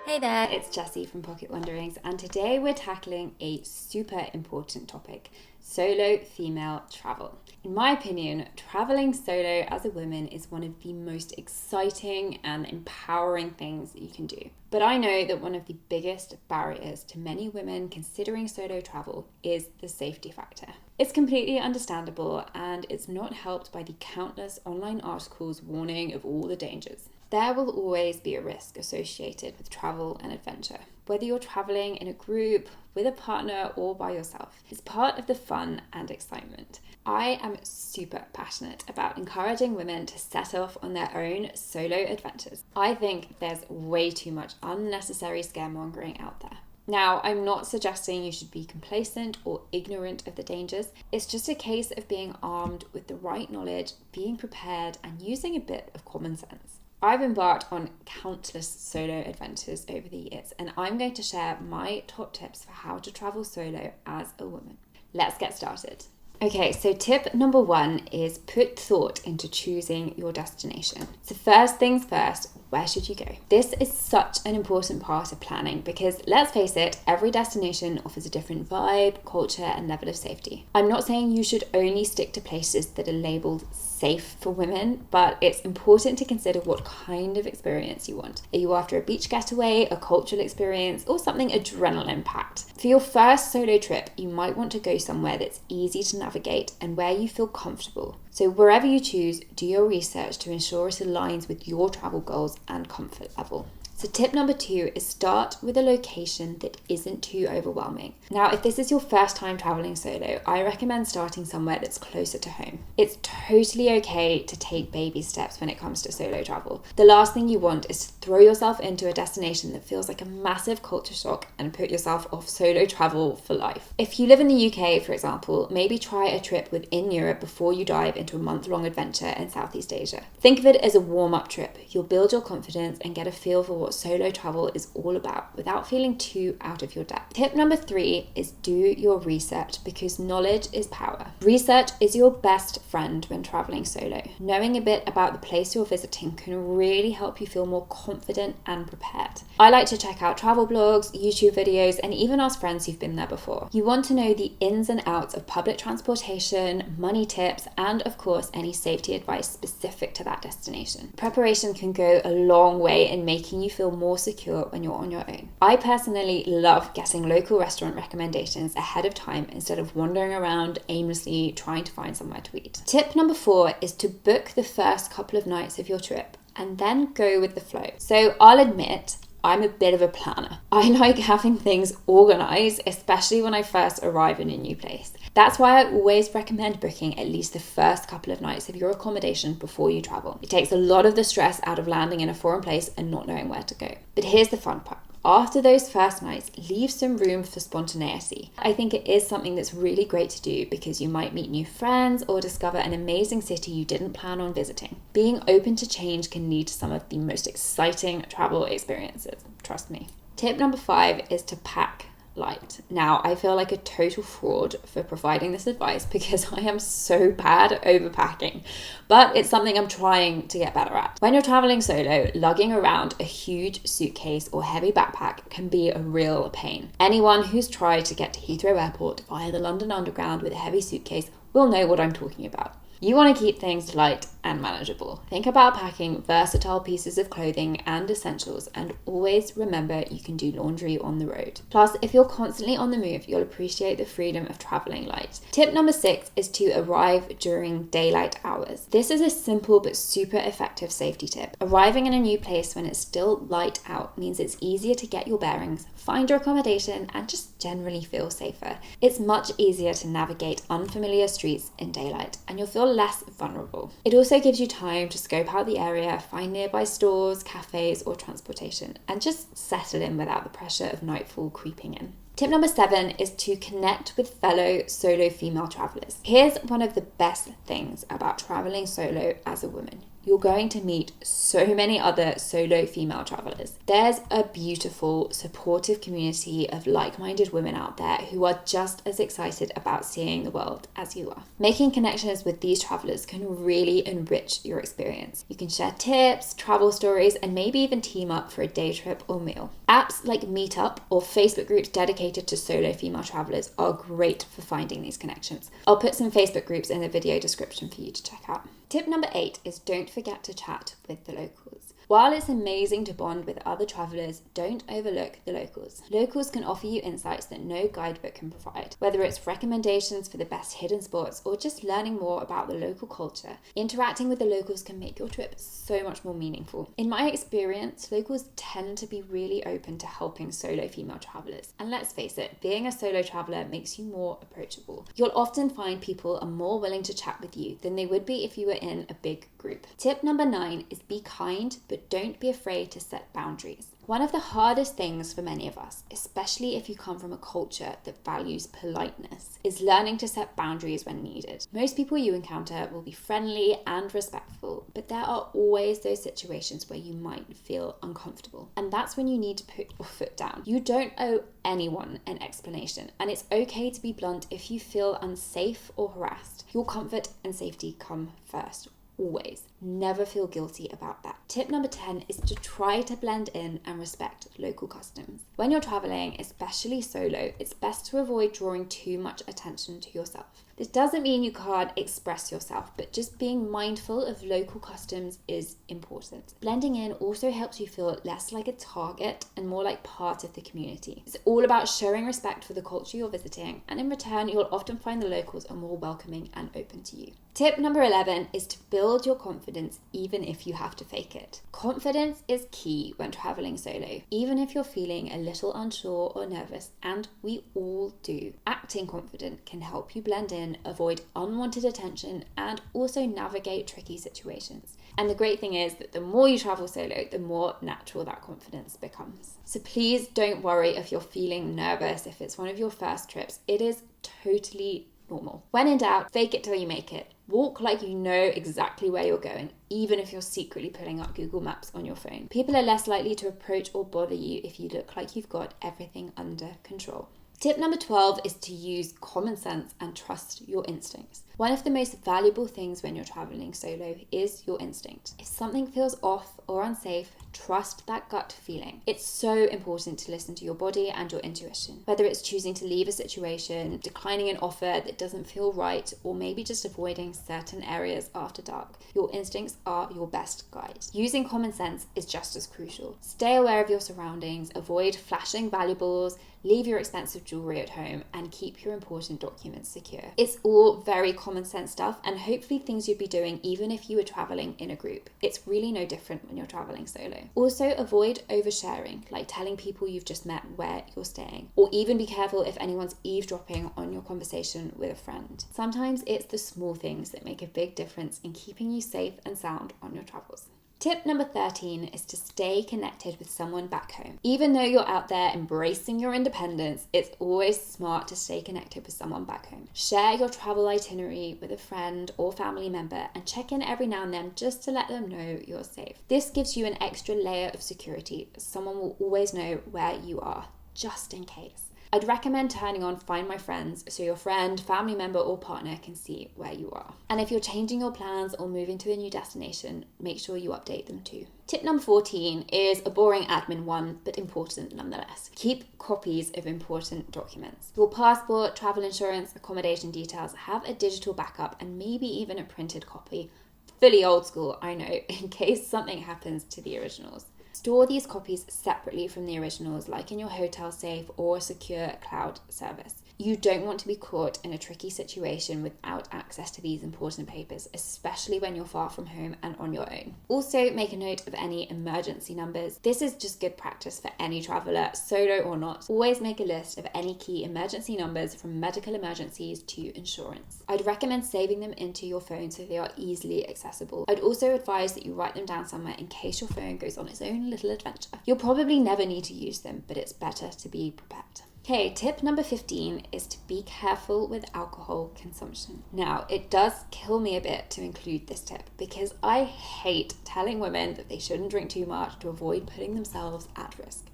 Hey there, it's Jessie from Pocket Wanderings, and today we're tackling a super important topic: solo female travel. In my opinion, traveling solo as a woman is one of the most exciting and empowering things that you can do. But I know that one of the biggest barriers to many women considering solo travel is the safety factor. It's completely understandable, and it's not helped by the countless online articles warning of all the dangers. There will always be a risk associated with travel and adventure, whether you're traveling in a group, with a partner, or by yourself. It's part of the fun and excitement. I am super passionate about encouraging women to set off on their own solo adventures. I think there's way too much unnecessary scaremongering out there. Now, I'm not suggesting you should be complacent or ignorant of the dangers. It's just a case of being armed with the right knowledge, being prepared, and using a bit of common sense. I've embarked on countless solo adventures over the years, and I'm going to share my top tips for how to travel solo as a woman. Let's get started. Okay, so tip number 1 is put thought into choosing your destination. So first things first, where should you go? This is such an important part of planning because, let's face it, every destination offers a different vibe, culture, and level of safety. I'm not saying you should only stick to places that are labelled safe for women, but it's important to consider what kind of experience you want. Are you after a beach getaway, a cultural experience, or something adrenaline-packed? For your first solo trip, you might want to go somewhere that's easy to navigate and where you feel comfortable. So wherever you choose, do your research to ensure it aligns with your travel goals and comfort level. So tip number 2 is start with a location that isn't too overwhelming. Now, if this is your first time traveling solo, I recommend starting somewhere that's closer to home. It's totally okay to take baby steps when it comes to solo travel. The last thing you want is to throw yourself into a destination that feels like a massive culture shock and put yourself off solo travel for life. If you live in the UK, for example, maybe try a trip within Europe before you dive into a month-long adventure in Southeast Asia. Think of it as a warm-up trip. You'll build your confidence and get a feel for what solo travel is all about without feeling too out of your depth. Tip number 3 is do your research because knowledge is power. Research is your best friend when traveling solo. Knowing a bit about the place you're visiting can really help you feel more confident and prepared. I like to check out travel blogs, YouTube videos, and even ask friends who've been there before. You want to know the ins and outs of public transportation, money tips, and of course any safety advice specific to that destination. Preparation can go a long way in making you feel more secure when you're on your own. I personally love getting local restaurant recommendations ahead of time instead of wandering around aimlessly trying to find somewhere to eat. Tip number 4 is to book the first couple of nights of your trip and then go with the flow. So I'll admit, I'm a bit of a planner. I like having things organized, especially when I first arrive in a new place. That's why I always recommend booking at least the first couple of nights of your accommodation before you travel. It takes a lot of the stress out of landing in a foreign place and not knowing where to go. But here's the fun part. After those first nights, leave some room for spontaneity. I think it is something that's really great to do because you might meet new friends or discover an amazing city you didn't plan on visiting. Being open to change can lead to some of the most exciting travel experiences, trust me. Tip number 5 is to pack light. Now, I feel like a total fraud for providing this advice because I am so bad at overpacking, but it's something I'm trying to get better at. When you're traveling solo, lugging around a huge suitcase or heavy backpack can be a real pain. Anyone who's tried to get to Heathrow Airport via the London Underground with a heavy suitcase will know what I'm talking about. You want to keep things light and manageable. Think about packing versatile pieces of clothing and essentials, and always remember you can do laundry on the road. Plus, if you're constantly on the move, you'll appreciate the freedom of traveling light. Tip number 6 is to arrive during daylight hours. This is a simple but super effective safety tip. Arriving in a new place when it's still light out means it's easier to get your bearings, find your accommodation, and just generally feel safer. It's much easier to navigate unfamiliar streets in daylight, and you'll feel less vulnerable. It also gives you time to scope out the area, find nearby stores, cafes, or transportation, and just settle in without the pressure of nightfall creeping in. Tip number 7 is to connect with fellow solo female travelers. Here's one of the best things about traveling solo as a woman. you're going to meet so many other solo female travelers. There's a beautiful, supportive community of like-minded women out there who are just as excited about seeing the world as you are. Making connections with these travelers can really enrich your experience. You can share tips, travel stories, and maybe even team up for a day trip or meal. Apps like Meetup or Facebook groups dedicated to solo female travelers are great for finding these connections. I'll put some Facebook groups in the video description for you to check out. Tip number 8 is don't forget to chat with the locals. While it's amazing to bond with other travelers, don't overlook the locals. Locals can offer you insights that no guidebook can provide. Whether it's recommendations for the best hidden spots or just learning more about the local culture, interacting with the locals can make your trip so much more meaningful. In my experience, locals tend to be really open to helping solo female travelers. And let's face it, being a solo traveler makes you more approachable. You'll often find people are more willing to chat with you than they would be if you were in a big group. Tip number 9 is be kind, but don't be afraid to set boundaries. One of the hardest things for many of us, especially if you come from a culture that values politeness, is learning to set boundaries when needed. Most people you encounter will be friendly and respectful, but there are always those situations where you might feel uncomfortable. And that's when you need to put your foot down. You don't owe anyone an explanation, and it's okay to be blunt if you feel unsafe or harassed. Your comfort and safety come first. Always. Never feel guilty about that. Tip number 10 is to try to blend in and respect local customs. When you're traveling, especially solo, it's best to avoid drawing too much attention to yourself. This doesn't mean you can't express yourself, but just being mindful of local customs is important. Blending in also helps you feel less like a target and more like part of the community. It's all about showing respect for the culture you're visiting, and in return, you'll often find the locals are more welcoming and open to you. Tip number 11 is to build your confidence even if you have to fake it. Confidence is key when traveling solo, even if you're feeling a little unsure or nervous, and we all do. Acting confident can help you blend in, avoid unwanted attention, and also navigate tricky situations. And the great thing is that the more you travel solo, the more natural that confidence becomes. So please don't worry if you're feeling nervous if it's one of your first trips. It is totally normal. When in doubt, fake it till you make it. Walk like you know exactly where you're going, even if you're secretly pulling up Google Maps on your phone. People are less likely to approach or bother you if you look like you've got everything under control. Tip number 12 is to use common sense and trust your instincts. One of the most valuable things when you're traveling solo is your instinct. If something feels off or unsafe, trust that gut feeling. It's so important to listen to your body and your intuition. Whether it's choosing to leave a situation, declining an offer that doesn't feel right, or maybe just avoiding certain areas after dark, your instincts are your best guide. Using common sense is just as crucial. Stay aware of your surroundings, avoid flashing valuables, leave your expensive jewelry at home, and keep your important documents secure. It's all very common sense stuff, and hopefully things you'd be doing even if you were traveling in a group. It's really no different when you're traveling solo. Also, avoid oversharing, like telling people you've just met where you're staying, or even be careful if anyone's eavesdropping on your conversation with a friend. Sometimes it's the small things that make a big difference in keeping you safe and sound on your travels. Tip number 13 is to stay connected with someone back home. Even though you're out there embracing your independence, it's always smart to stay connected with someone back home. Share your travel itinerary with a friend or family member and check in every now and then just to let them know you're safe. This gives you an extra layer of security. Someone will always know where you are, just in case. I'd recommend turning on Find My Friends so your friend, family member or partner can see where you are. And if you're changing your plans or moving to a new destination, make sure you update them too. Tip number 14 is a boring admin one, but important nonetheless. Keep copies of important documents. Your passport, travel insurance, accommodation details, have a digital backup and maybe even a printed copy. Fully old school, I know, in case something happens to the originals. Store these copies separately from the originals, like in your hotel safe or a secure cloud service. You don't want to be caught in a tricky situation without access to these important papers, especially when you're far from home and on your own. Also, make a note of any emergency numbers. This is just good practice for any traveler, solo or not. Always make a list of any key emergency numbers from medical emergencies to insurance. I'd recommend saving them into your phone so they are easily accessible. I'd also advise that you write them down somewhere in case your phone goes on its own little adventure. You'll probably never need to use them, but it's better to be prepared. Okay, tip number 15 is to be careful with alcohol consumption. Now, it does kill me a bit to include this tip because I hate telling women that they shouldn't drink too much to avoid putting themselves at risk.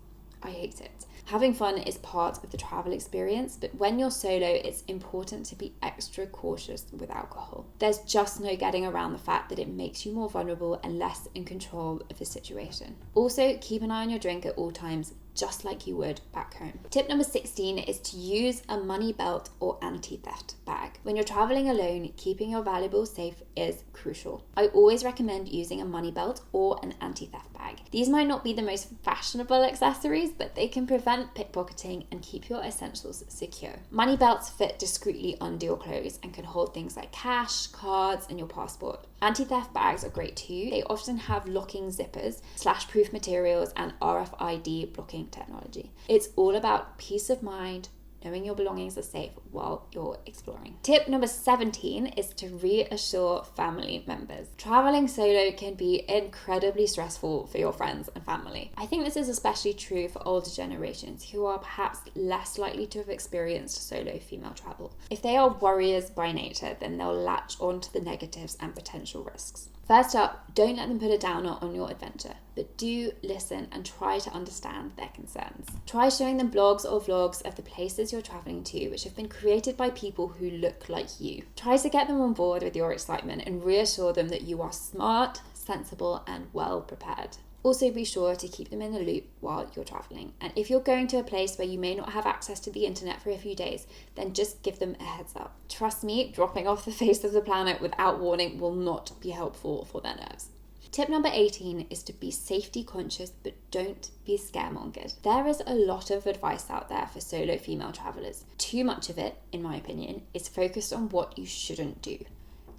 I hate it. Having fun is part of the travel experience, but when you're solo, it's important to be extra cautious with alcohol. There's just no getting around the fact that it makes you more vulnerable and less in control of the situation. Also, keep an eye on your drink at all times, just like you would back home. Tip number 16 is to use a money belt or anti-theft bag. When you're traveling alone, keeping your valuables safe is crucial. I always recommend using a money belt or an anti-theft bag. These might not be the most fashionable accessories, but they can prevent pickpocketing and keep your essentials secure. Money belts fit discreetly under your clothes and can hold things like cash, cards, and your passport. Anti-theft bags are great too. They often have locking zippers, slash-proof materials, and RFID blocking technology. It's all about peace of mind, knowing your belongings are safe while you're exploring. Tip number 17 is to reassure family members. Traveling solo can be incredibly stressful for your friends and family. I think this is especially true for older generations who are perhaps less likely to have experienced solo female travel. If they are worriers by nature, then they'll latch onto the negatives and potential risks. First up, don't let them put a downer on your adventure, but do listen and try to understand their concerns. Try showing them blogs or vlogs of the places you're traveling to, which have been created by people who look like you. Try to get them on board with your excitement and reassure them that you are smart, sensible, and well prepared. Also, be sure to keep them in the loop while you're traveling. And if you're going to a place where you may not have access to the internet for a few days, then just give them a heads up. Trust me, dropping off the face of the planet without warning will not be helpful for their nerves. Tip number 18 is to be safety conscious, but don't be scaremongered. There is a lot of advice out there for solo female travelers. Too much of it, in my opinion, is focused on what you shouldn't do.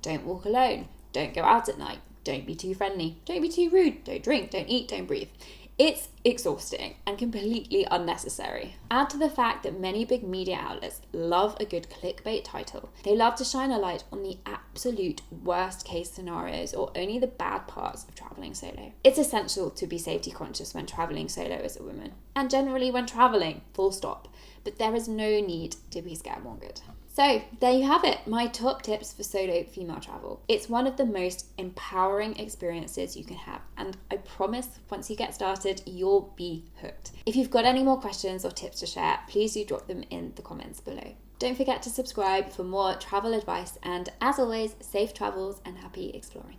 Don't walk alone. Don't go out at night. Don't be too friendly. Don't be too rude. Don't drink. Don't eat. Don't breathe. It's exhausting and completely unnecessary. Add to the fact that many big media outlets love a good clickbait title. They love to shine a light on the absolute worst case scenarios or only the bad parts of traveling solo. It's essential to be safety conscious when traveling solo as a woman, and generally when traveling, full stop. But there is no need to be scaremongered. So there you have it, my top tips for solo female travel. It's one of the most empowering experiences you can have, and I promise once you get started, you'll be hooked. If you've got any more questions or tips to share, please do drop them in the comments below. Don't forget to subscribe for more travel advice, and as always, safe travels and happy exploring.